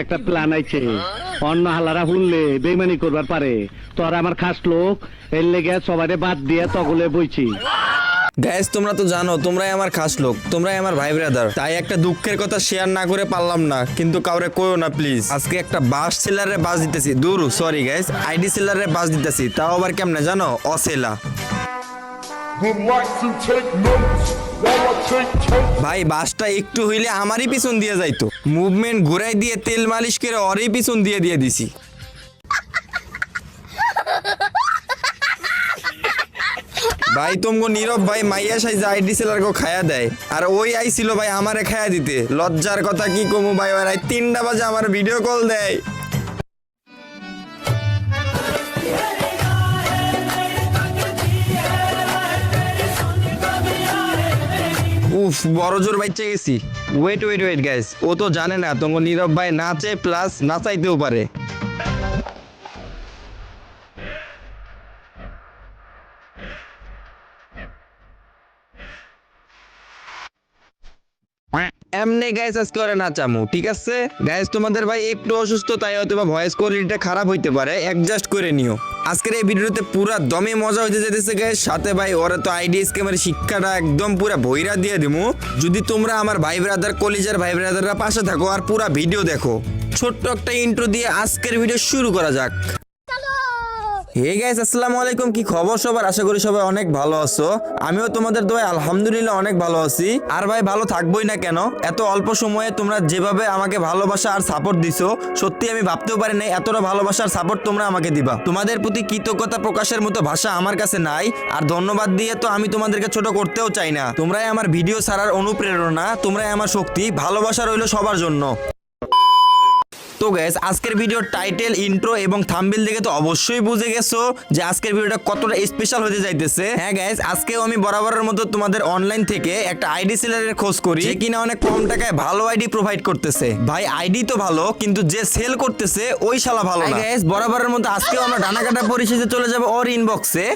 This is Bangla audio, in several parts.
একটা প্ল্যান আইছে, অন্য হালারা শুনলে বেইমানি করবার পারে। তোরা আমার খাস লোক, এর লেগে সবারে বাদ দিয়ে তগলে বইছি। গাইস তোমরা তো জানো তোমরাই আমার খাস লোক, তোমরাই আমার ভাই ব্রাদার, তাই একটা দুঃখের কথা শেয়ার না করে পারলাম না, কিন্তু কাউরে কইও না প্লিজ। আজকে একটা বাস সেলারে বাস দিতেছি, দূর সরি গাইস, আইডি সেলারে বাস দিতেছি, তাও আবার কেমনে জানো, অসেলা। ভাই বাসটা একটু হইলে আমারই পিছন দিয়ে যাইতো, মুভমেন্ট ঘুরাই দিয়ে তেল মালিশ করে ওরই পিছন দিয়ে দিছি। ভাই তোমগো নীরব ভাই মাইয়া সাইজে আইডি সেলারকে খায়া দেয়, আর ওই আইছিল ভাই আমারে খায়া দিতে। লজ্জার কথা কি কমু ভাই, ওরা 3টা বাজে আমার ভিডিও কল দেয়। উফ বড় জোর বাইচে গেছি। ওয়েট গাইস, ও তো জানে না তোমার নীরব ভাই নাচে প্লাস নাচাইতেও পারে। এমনি গাইস আজকে ওরা নাচামু, ঠিক আছে গাইস? তোমাদের ভাই একটু অসুস্থ, তাই হয়তো বা ভয়েস কোয়ালিটিটা খারাপ হইতে পারে, অ্যাডজাস্ট করে নিও। আজকের এই ভিডিওতে পুরা দমে মজা হইতে যেতেছে গাইস, সাথে ভাই ওরা তো আইডি স্ক্যামের শিক্ষাটা একদম পুরা ভইরা দিয়ে দিমু। যদি তোমরা আমার ভাই ব্রাদার কলিজার ভাই ব্রাদাররা পাশে থাকো আর পুরা ভিডিও দেখো। ছোট্ট একটা ইন্ট্রো দিয়ে আজকের ভিডিও শুরু করা যাক। হে গাইস আসসালামু আলাইকুম, কি খবর সবার? আশা করি সবাই অনেক ভালো আছো। আমিও তোমাদের দোয়ায় আলহামদুলিল্লাহ অনেক ভালো আছি। আর ভাই ভালো থাকবোই না কেন, এত অল্প সময়ে তোমরা যেভাবে আমাকে ভালোবাসা আর সাপোর্ট দিছো, সত্যি আমি ভাবতেও পারি নাই এতটা ভালোবাসা আর সাপোর্ট তোমরা আমাকে দিবা। তোমাদের প্রতি কৃতজ্ঞতা প্রকাশের মতো ভাষা আমার কাছে নাই, আর ধন্যবাদ দিয়ে তো আমি তোমাদেরকে ছোট করতেও চাই না। তোমরাই আমার ভিডিও ছাড়ার অনুপ্রেরণা, তোমরাই আমার শক্তি। ভালোবাসা রইলো সবার জন্য। তো গাইস আজকের ভিডিওর টাইটেল, ইন্ট্রো এবং থাম্বনেল দেখে তো অবশ্যই বুঝে গেছো যে আজকের ভিডিওটা কতটা স্পেশাল হতে যাইতেছে। হ্যাঁ গাইস, আজকেও আমি বরাবরের মতো তোমাদের অনলাইন থেকে একটা আইডি সেলারের খোঁজ করি, যে কিনা অনেক কম টাকায় ভালো আইডি প্রোভাইড করতেছে। ভাই আইডি তো ভালো, কিন্তু যে সেল করতেছে ওই শালা ভালো না। গাইস বরাবরের মতো আজকেও আমরা ডানাকাটা পরিশেষে চলে যাব ওর ইনবক্সে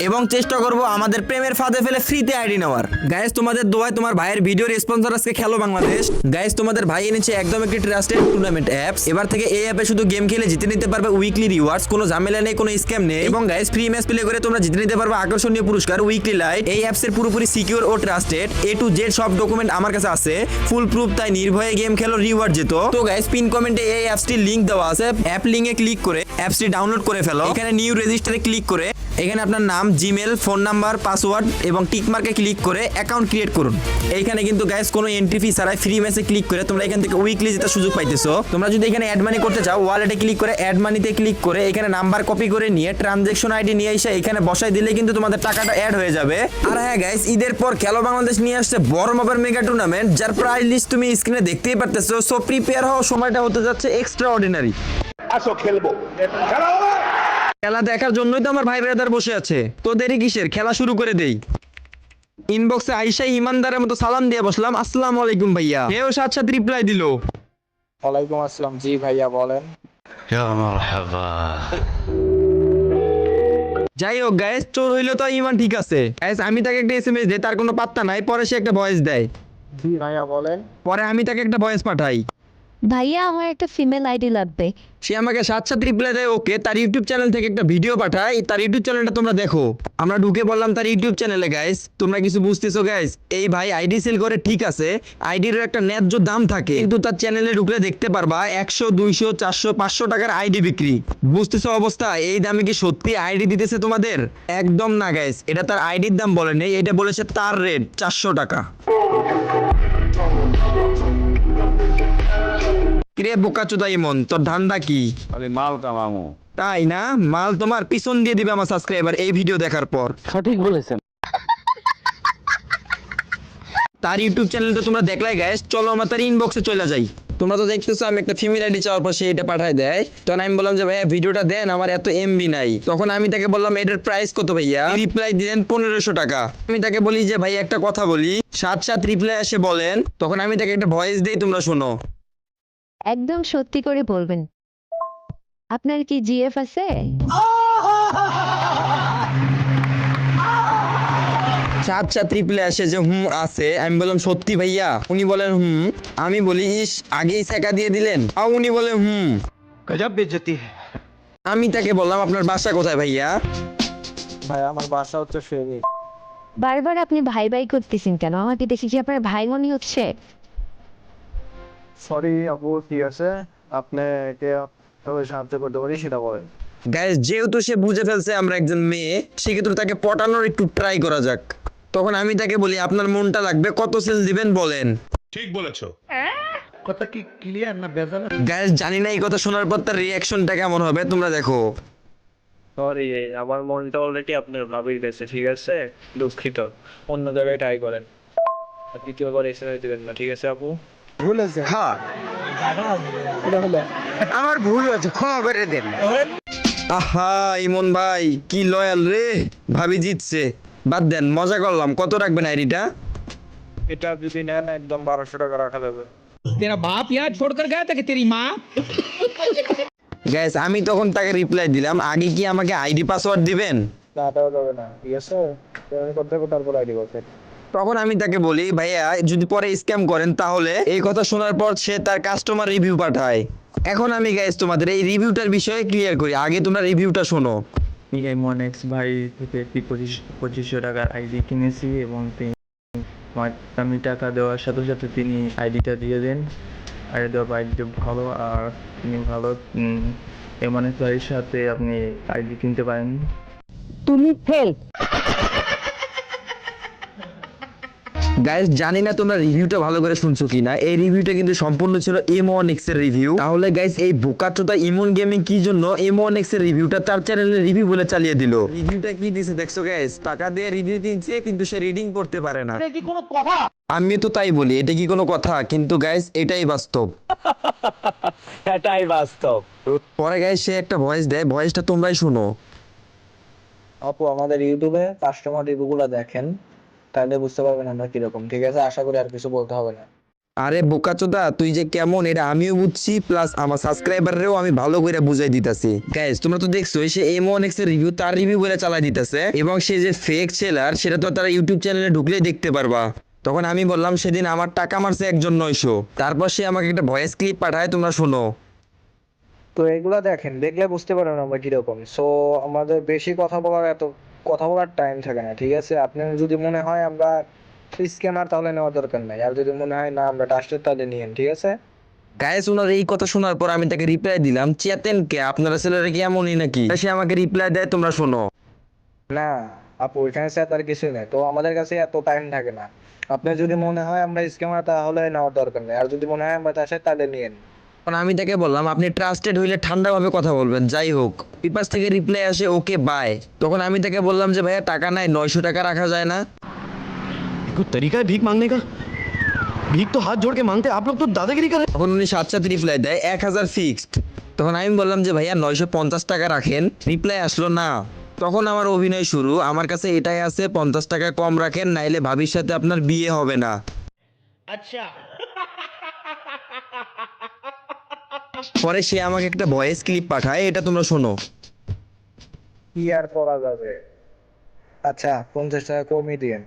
এবং চেষ্টা করব আমাদের প্রেমের ফাঁদে ফেলে ফ্রিতে আইডি নেওয়ার। গাইস তোমাদের দোয়ায় তোমার ভাইয়ের ভিডিওর স্পন্সর আজকে খেলো বাংলাদেশ। গাইস তোমাদের ভাই এনেছে একদম একটি ট্রাস্টেড টুর্নামেন্ট অ্যাপস। এবার থেকে এই অ্যাপে শুধু গেম খেলে জিতে নিতে পারবে উইকলি রিওয়ার্ডস, কোনো ঝামেলা নেই, কোনো স্ক্যাম নেই। এবং গাইস ফ্রি ম্যাচ প্লে করে তোমরা জিতে নিতে পারবে আকর্ষণীয় পুরস্কার, উইকলি লাইট। এই অ্যাপসের পুরোপুরি সিকিউর ও ট্রাস্টেড, A to Z সব ডকুমেন্ট আমার কাছে আছে, ফুল প্রুফ, তাই নির্ভয়ে গেম খেলো, রিওয়ার্ড যেত। তো গাইস পিন কমেন্টে এই অ্যাপসটির লিংক দেওয়া আছে, অ্যাপ লিংকে ক্লিক করে অ্যাপসটি ডাউনলোড করে ফেলো। এখানে নিউ রেজিস্টারে ক্লিক করে এখানে আপনার নাম, জিমেল, ফোন নাম্বার, পাসওয়ার্ড এবং টিক মার্কে ক্লিক করে অ্যাকাউন্ট ক্রিয়েট করুন। এইখানে কিন্তু গাইস কোনো এন্ট্রি ফি ছাড়াই ফ্রি ম্যাচে ক্লিক করে তোমরা এখান থেকে উইকলি যেটা সুযোগ পাইতেছো। তোমরা যদি এখানে অ্যাড মানি করতে চাও, ওয়ালেটে ক্লিক করে অ্যাড মানিতে ক্লিক করে এখানে নাম্বার কপি করে নিয়ে ট্রানজ্যাকশন আইডি নিয়ে এসে এখানে বসাই দিলে কিন্তু তোমাদের টাকাটা অ্যাড হয়ে যাবে। আর হ্যাঁ গাইস, ঈদের পর খেলো বাংলাদেশ নিয়ে আসছে বড় মাপের মেগা টুর্নামেন্ট, যার প্রাইস লিস্ট তুমি স্ক্রিনে দেখতেই পারতেছো। সো প্রিপেয়ার হও, সময়টা হতে যাচ্ছে এক্সট্রা অর্ডিনারি। আসো খেলবো, খেলা হবে। খেলা দেখার জন্যই তো আমার ভাই ব্রাদার বসে আছে, তো দেরি কিসের, খেলা শুরু করে দেই। ইনবক্সে আইসা ইমানদারের মতো সালাম দিয়ে বসলাম, আসসালামু আলাইকুম ভাইয়া। হেও সাথে সাথে রিপ্লাই দিল, ওয়ালাইকুম আসসালাম। জি ভাইয়া বলেন। যাই হোক গাইস, চোর হইলো তো ইমান ঠিক আছে। গাইস আমি তাকে একটা এসএমএস দেই, তার কোনো পাত্তা নাই, পরে সে একটা ভয়েস দেয়। জি ভাইয়া বলেন। পরে আমি তাকে একটা ভয়েস পাঠাই, ভাইয়া আমার একটা ফিমেল আইডি লাগবে। সে আমাকে সাথে রিপ্লাই দেয় ওকে। তার ইউটিউব চ্যানেল থেকে একটা ভিডিও পাঠায়, তার ইউটিউব চ্যানেলটা তোমরা দেখো। আমরা ঢুকে বললাম তার ইউটিউব চ্যানেলে। গাইস তোমরা কিছু বুঝতেছো গাইস, এই ভাই আইডি সেল করে ঠিক আছে, আইডির একটা ন্যায্য দাম থাকে, কিন্তু তার চ্যানেলে ঢুকলে দেখতে পারবা 100, 200, 400, 500 টাকার আইডি বিক্রি। বুঝতেছো অবস্থা? এই দামে কি সত্যি আইডি দিতেছে তোমাদের? একদম না গাইস, এটা তার আইডির দাম বলে নেই, এটা বলেছে তার রেট 400 টাকা। কিরে বোকাচোদা ইমন, তোর ধান্দা কি? আরে মাল কামামু। তাই না? মাল তোমার পিছন দিয়ে দিবে আমার সাবস্ক্রাইবার এই ভিডিও দেখার পর। সঠিক বলেছেন। তার ইউটিউব চ্যানেলটা তোমরা দেখলাই গাইস, চলো আমরা তার ইনবক্সে চলে যাই। তোমরা তো দেখতেছো আমি একটা ফিমেল আইডি চাওয়ার পর সে এটা পাঠায় দেয়। তখন আমি বললাম যে ভাইয়া ভিডিওটা দেন, আমার এত এমবি নাই। তখন আমি তাকে বললাম এটার প্রাইস কত ভাইয়া? রিপ্লাই দিলেন 1500 টাকা। আমি তাকে বলি যে ভাই একটা কথা বলি, সাথে রিপ্লাই এসে বলেন। তখন আমি তাকে একটা ভয়েস দেই, তোমরা শোনো। একদম সত্যি করে বলবেন, আপনার কি জিএফ আছে? আচ্ছা ট্রিপলে আসে যে আছে, আমি বললাম সত্যি ভাইয়া, উনি বলেন আমি বলি ইস আগেই সেকা দিয়ে দিলেন, আর উনি বলে গজব বেজতি আমি তাকে বললাম আপনার বাসা কোথায় ভাইয়া? ভাই আমার বাসা হচ্ছে ফেরি। বারবার আপনি ভাই ভাই করতেছেন কেন? আমাকে দেখি কি আপনার ভাই মনে হচ্ছে? সরি আপু, ঠিক আছে, আপনাকে তবে সাহায্য করতে পারি সেটা বলেন। গাইস যেহেতু সে বুঝে ফেলছে আমরা একজন মেয়ে, সেক্ষেত্রে তাকে পটানোর একটু ট্রাই করা যাক। তখন আমি তাকে বলি আপনার মনটা লাগবে, কত সেল দিবেন বলেন। ঠিক বলেছো। কথা কি ক্লিয়ার না বেজাল? গাইস জানি না এই কথা শোনার পর তার রিয়াকশনটা কেমন হবে, তোমরা দেখো। সরি, আমার মনটা অলরেডি আপনার ভাবির কাছে, ঠিক আছে, দুঃখিত, অন্য জায়গায় ট্রাই করেন, আর দ্বিতীয়বার এসে দিবেন না, ঠিক আছে আপু? ভুল আছে, হ্যাঁ এটা হলো আমার ভুল হয়েছে, ক্ষমা করে দেন। আহা ইমন ভাই কি লয়াল রে, ভাবি জিতছে। বাদ দেন, মজা করলাম। কত রাখবেন আইডিটা? এটা যদি নেন একদম 1200 টাকা রাখা যাবে। तेरा बाप यहाँ छोड़कर गया था कि तेरी माँ? গাইস আমি তখন তাকে রিপ্লাই দিলাম, আগে কি আমাকে আইডি পাসওয়ার্ড দিবেন? না, এটাও যাবে না, ঠিক আছে, পেমেন্ট করতে হবে তারপর আইডি করতে। তখন আমি তাকে বলি ভাইয়া যদি পরে স্ক্যাম করেন তাহলে। এই কথা শোনার পর সে তার কাস্টমার রিভিউ পাঠায়। এখন আমি গাইস তোমাদের এই রিভিউটার বিষয়ে ক্লিয়ার করি, আগে তোমরা রিভিউটা শোনো। মনেক্স ভাই থেকে 2500 টাকার আইডি কিনেছি এবং আমি টাকা দেওয়ার সাথে সাথে তিনি আইডিটা দিয়ে দেন। আইডি দেওয়ার আইডিটা ভালো, আর তিনি ভালো এমএনএক্স ভাইয়ের সাথে আপনি আইডি কিনতে পারেন। গাইস জানি না তোমরা রিভিউটা ভালো করে শুনছো কিনা, এই রিভিউটা কিন্তু সম্পূর্ণ ছিল M1X এর রিভিউ। তাহলে গাইস এই বোকাচোদা ইমন গেমিং কি জন্য M1X এর রিভিউটা তার চ্যানেলে রিভিউ বলে চালিয়ে দিল? রিভিউটা কি দিছে দেখছো গাইস? টাকা দিয়ে রিভিউ দিচ্ছে কিন্তু সে রিডিং করতে পারে না। এটা কি কোনো কথা? আমি তো তাই বলি, এটা কি কোনো কথা? কিন্তু গাইস এটাই বাস্তব। এটাই বাস্তব। পরে গাইস সে একটা ভয়েস দেয়, ভয়েসটা তোমরাই শুনো। আপু আমাদের ইউটিউবে কাস্টমার রিভিউগুলো দেখেন, তাহলে বুঝতে পারবেন আমরা কিরকম, ঠিক আছে? আশা করি আর কিছু বলতে হবে না। আরে বোকাচোদা তুই যে কেমন এটা আমিও বুঝছি, প্লাস আমার সাবস্ক্রাইবাররেও আমি ভালো করে বুঝাই দিতাছি। গাইস তোমরা তো দেখছো সে M1X এর রিভিউ তার রিভিউ বলে চালাই দিতেছে, এবং সে যে ফেক সেলার সেটা তো তারা ইউটিউব চ্যানেলে ঢুকলেই দেখতে পারবা। তখন আমি বললাম সেদিন আমার টাকা মারছে একজন 900। তারপর সে আমাকে একটা ভয়েস ক্লিপ পাঠায়, তোমরা শোনো। তো এগুলা দেখেন, দেখলে বুঝতে পারবেন আমরা কিরকম। সো আমাদের বেশি কথা বলার টাইম থাকে না, ঠিক আছে? আপনার যদি মনে হয় আমরা স্ক্যামার তাহলে নেওয়ার দরকার নাই, আর যদি মনে হয় না আমরা ট্রাস্টেড তাহলে নিয়েন, ঠিক আছে? গাইস ওনার এই কথা শোনার পর আমি তাকে রিপ্লাই দিলাম, চেতেন কে আপনারা ছেলেরা কি এমনই নাকি? সে আমাকে রিপ্লাই দেয়, তোমরা শোনো। না আপু, এখানে স্যার তার কিছু নেই, তো আমাদের কাছে এত টাইম থাকে না। আপনার যদি মনে হয় আমরা স্ক্যামার তাহলে নেওয়ার দরকার নেই, আর যদি মনে হয় আমরা ট্রাস্টেড তাহলে নিয়েন। তখন আমি তাকে বললাম আপনি ট্রাস্টেড হইলে ঠান্ডাভাবে কথা বলবেন। যাই হোক, পিপাস থেকে রিপ্লাই আসে ওকে বাই। তখন আমি তাকে বললাম যে ভাইয়া টাকা নাই, 900 টাকা রাখা যায় না? कोई तरीका है भीख मांगने का? भीख तो हाथ जोड़ के मांगते हैं, आप लोग तो दादागिरी कर रहे हैं। তখন উনি সাথে রিপ্লাই দেয় 1000 ফিক্সড। তখন আমি বললাম যে ভাইয়া 950 টাকা রাখেন, রিপ্লাই আসলো না। তখন আমার অভিনয় শুরু, আমার কাছে এটাই আছে, 50 টাকা কম রাখেন, নাইলে ভাবির সাথে আপনার বিয়ে হবে না। আচ্ছা। পরে সে আমাকে একটা ভয়েস ক্লিপ পাঠায়, এটা তোমরা শোনো। কি আর করা যাবে? আচ্ছা 50 টাকা কমিয়ে দিয়েন।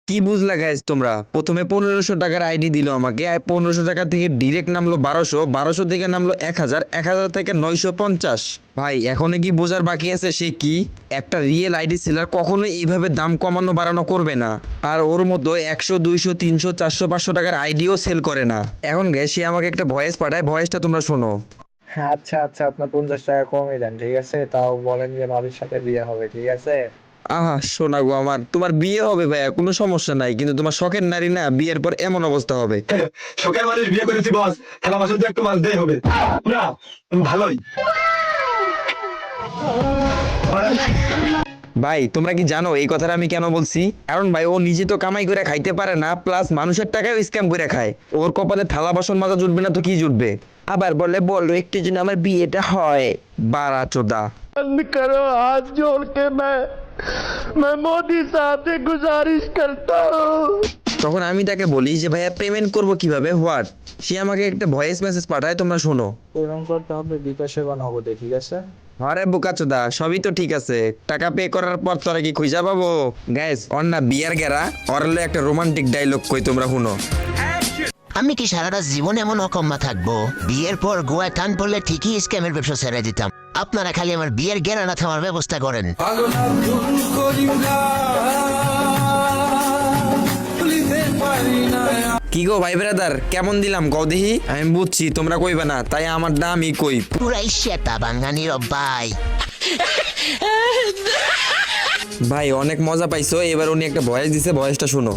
কি বুঝলা গাইস তোমরা? প্রথমে 1500 টাকার আইডি দিল আমাকে, আর 1500 টাকা থেকে ডিরেক্ট নামলো 1200, 1200 থেকে নামলো 1000, 1000 থেকে 950। ভাই এখনো কি বোঝার বাকি আছে সে কি? একটা রিয়েল আইডি সেলার কখনোই এইভাবে দাম কমানো বাড়ানো করবে না, আর ওর মতো 100 200 300 400 500 টাকার আইডিও সেল করে না। এখন গাইস সে আমাকে একটা ভয়েস পাঠায়, ভয়েসটা তোমরা শোনো। আচ্ছা আচ্ছা, আপনার 50 টাকা কমিয়ে দেন, ঠিক আছে? তাও বলেন যে ভাবির সাথে বিয়ে হবে, ঠিক আছে? আহা শোনা গো আমার, তোমার বিয়ে হবে ভাইয়া, কোনো সমস্যা নাই, কিন্তু তোমার শখের নারী না বিয়ের পর এমন অবস্থা হবে। শখের মানুষ বিয়ে করেছি বস, খেলা মাসে তো একটু মাছ দেয় হবে না, ভালোই। ভাই তোমরা কি জানো এই কথাটা আমি কেন বলছি? কারণ ভাই ও নিজে তো কামাই করে খাইতে পারে না, প্লাস মানুষের টাকাও স্ক্যাম করে খায়। ওর কপালে থালা বাসন মাজা জুটবে না তো কি জুটবে? আবার বলো একটু যেন আমার বিয়েটা হয়। বাড়া চোদা। बंद करो, हाथ जोड़ के मैं मोदी साहब से गुजारिश करता हूँ। তখন আমি তাকে বলি যে ভাইয়া পেমেন্ট করব কিভাবে, হোয়াট। সে আমাকে একটা ভয়েস মেসেজ পাঠায়, তোমরা শোনো। পেমেন্ট করতে হবে বিকাশে বা নগদে, ঠিক আছে? আরে বোকাচোদা, সবই তো ঠিক আছে, টাকা পে করার পর তোরা কি খুঁজা পাবো? গাইস ওর না বিয়ার গেরা, ওর হলো একটা রোমান্টিক ডায়লগ কই, তোমরা শুনো। আমি কি সারাটা জীবন এমন অকম্মা থাকবো? বিয়ের পর গোয়ায় টান পড়লে ঠিকই স্ক্যামের ব্যবসা ছেড়ে দিতাম। আপনারা খালি আমার বিয়ের গেরা না থামার ব্যবস্থা করেন। কি গো ভাই ব্রাদার, কেমন দিলাম কও দেখি? আমি বুঝছি তোমরা কইবে না, তাই আমার দামই কই। পুরাই শেতা বাঙানির ভাই। ভাই অনেক মজা পাইছো, এবার উনি একটা ভয়েস দিছে, ভয়েসটা শুনো।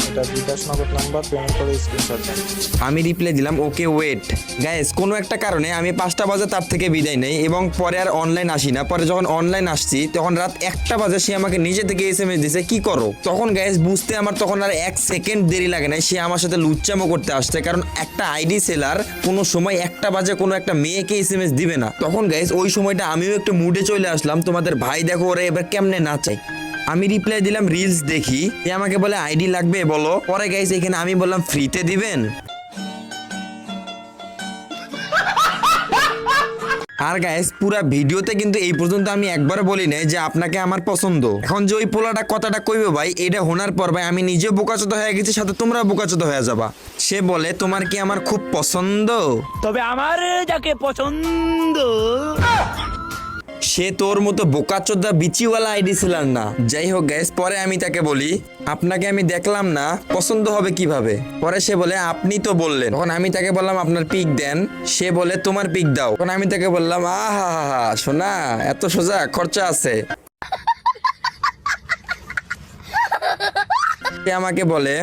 এটা বিকাশ নগদ নাম্বার, পেমেন্ট করে স্ক্রিনশট দেন। আমি রিপ্লাই দিলাম ওকে ওয়েট। গাইস কোনো একটা কারণে আমি 5টা বাজে তার থেকে বিদায় নেই এবং পরে আর অনলাইন আসি না। পরে যখন অনলাইন আসছি তখন রাত 1টা বাজে সে আমাকে নিজে থেকে SMS দিছে কি করো। তখন গাইস বুঝতে আমার তখন আর 1 সেকেন্ড দেরি লাগে না, সে আমার সাথে লুচ্চামো করতে আসছে। কারণ একটা আইডি সেলার কোনো সময় 1টা বাজে কোনো একটা মেয়েকে SMS দিবে না। তখন গাইস ওই সময়টা আমিও একটু মুডে চলে আসলাম, তোমাদের ভাই দেখো ওরা এবার কেমনে নাচাই। আমি রিপ্লাই দিলাম রিলস দেখি, এ আমাকে বলে আইডি লাগবে বলো। পরে গাইস এখানে আমি বললাম ফ্রিতে দিবেন। আর গাইস পুরা ভিডিওতে কিন্তু এই পর্যন্ত আমি একবার বলি নাই যে আপনাকে আমার পছন্দ। এখন যে ওই পোলাটা কথাটা কইবে ভাই, এটা শোনার পর ভাই আমি নিজেও বোকাচোদা হয়ে গেছি, সাথে তোমরা বোকাচোদা হয়ে যাবা। সে বলে তোমার কি আমার খুব পছন্দ? তবে আমার যাকে পছন্দ। সে তোর মতো বোকাচোদা বিচিওয়ালা আইডি সেলার না। যাই হোক গাইস, পরে আমি তাকে বলি আপনাকে আমি দেখলাম না, পছন্দ হবে কিভাবে? পরে সে বলে আপনি তো বললেন। তখন আমি তাকে বললাম আপনার পিক দেন। সে বলে তোমার পিক দাও। তখন আমি তাকে বললাম আহা হা শোনা, এত সোজা, খরচা আছে। সে আমাকে বলে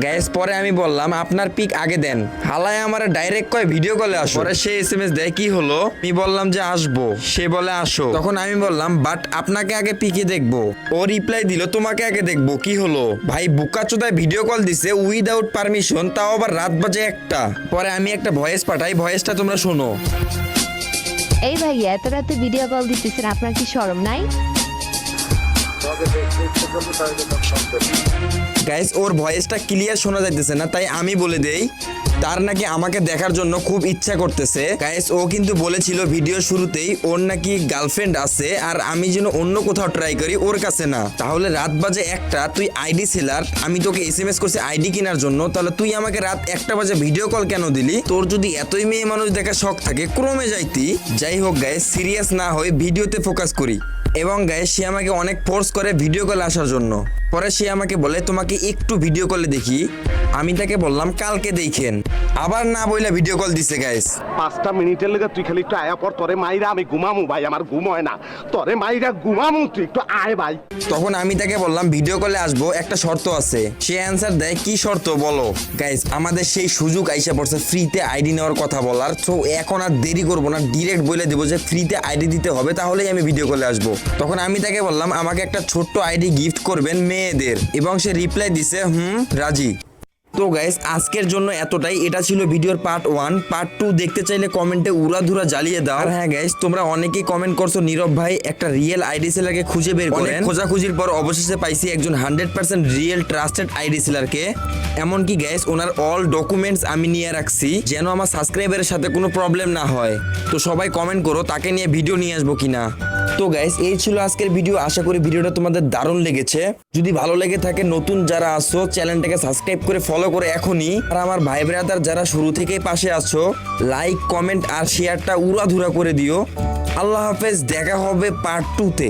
গাইস। পরে আমি বললাম আপনার পিক আগে দেন। হালায় আমার ডাইরেক্ট কয় ভিডিও কলে আসো। পরে সে SMS দেয় কি হলো? আমি বললাম যে আসবো। সে বলে আসো। তখন আমি বললাম বাট আপনাকে আগে পিকে দেখবো। ও রিপ্লাই দিল তোমাকে আগে দেখবো, কি হলো? ভাই বুকাচোদায় ভিডিও কল দিছে উইদাউট পারমিশন, তাও আবার রাত বাজে 1টা। পরে আমি একটা ভয়েস পাঠাই, ভয়েসটা তোমরা শোনো। এই ভাইয়া এত রাতে ভিডিও কল দিতেছেন, আপনার কি শরম নাই? গাইস ওর ভয়েসটা ক্লিয়ার শোনা যাইতেছে না, তাই আমি বলে দেই তার নাকি আমাকে দেখার জন্য খুব ইচ্ছা করতেছে। গাইস ও কিন্তু বলেছিল ভিডিও শুরুতেই ওর নাকি গার্লফ্রেন্ড আছে, আর আমি যেন অন্য কোথাও ট্রাই করি, ওর কাছে না। তাহলে রাত বাজে 1টা, তুই আইডি সেলার, আমি তোকে SMS করছি আইডি কেনার জন্য, তাহলে তুই আমাকে রাত 1টা বাজে ভিডিও কল কেন দিলি? তোর যদি এতই মেয়ে মানুষ দেখার শখ থাকে ক্রমে যাইতি। যাই হোক গাইস, সিরিয়াস না হয়ে ভিডিওতে ফোকাস করি। এবং গাইস সে আমাকে অনেক ফোর্স করে ভিডিও কলে আসার জন্য। পরে সে আমাকে বলে তোমাকে একটু ভিডিও কলে দেখি। আমি তাকে বললাম কালকে দেখেন। আবার না বইলা ভিডিও কল দিছে গাইস। 5টা মিনিটের লেগে তুই খালি একটু আয়া পর, তোরে মাইরা আমি ঘুমামু ভাই, আমার ঘুম হয় না, তোরে মাইরা ঘুমামু, তুই একটু আয় ভাই। তখন আমি তাকে বললাম ভিডিও কলে আসবো, একটা শর্ত আছে। সে অ্যান্সার দেয় কি শর্ত বলো? গাইস আমাদের সেই সুযোগ আইসা পড়ছে ফ্রিতে আইডি নেওয়ার কথা বলার। তো এখন আর দেরি করবো না, ডিরেক্ট বলে দেবো যে ফ্রিতে আইডি দিতে হবে, তাহলেই আমি ভিডিও কলে আসবো। তখন আমি তাকে বললাম আমাকে একটা ছোট্ট আইডি গিফট করবেন মেয়েদের, এবং সে রিপ্লাই দিছে রাজি। তো গাইস আজকের জন্য এতটাই। এটা ছিল ভিডিওর পার্ট 1। পার্ট 2 দেখতে চাইলে কমেন্টে উড়াধুরা জ্বালিয়ে দাও। আর হ্যাঁ গাইস, তোমরা অনেকেই কমেন্ট করছো নীরব ভাই একটা রিয়েল আইডি সেলারকে খুঁজে বের করেন। খোঁজাখুঁজির পর অবশেষে পাইছি একজন 100% রিয়েল ট্রাস্টেড আইডি সেলারকে। এমনকি গাইস ওনার অল ডকুমেন্টস আমি নিয়ে রাখছি, যেন আমার সাবস্ক্রাইবারের সাথে কোনো প্রবলেম না হয়। তো সবাই কমেন্ট করো তাকে নিয়ে ভিডিও নিয়ে আসবো কিনা। তো গাইস এই ছিল আজকের ভিডিও। আশা করি ভিডিওটা তোমাদের দারুণ লেগেছে। যদি ভালো লেগে থাকে, নতুন যারা আছো চ্যানেলটাকে সাবস্ক্রাইব করে ফলো করে এখনই। আর আমার ভাই ব্রাদার যারা শুরু থেকেই পাশে আছো, লাইক কমেন্ট আর শেয়ারটা উড়াধুরা করে দিও। আল্লাহ হাফেজ, দেখা হবে পার্ট 2 তে।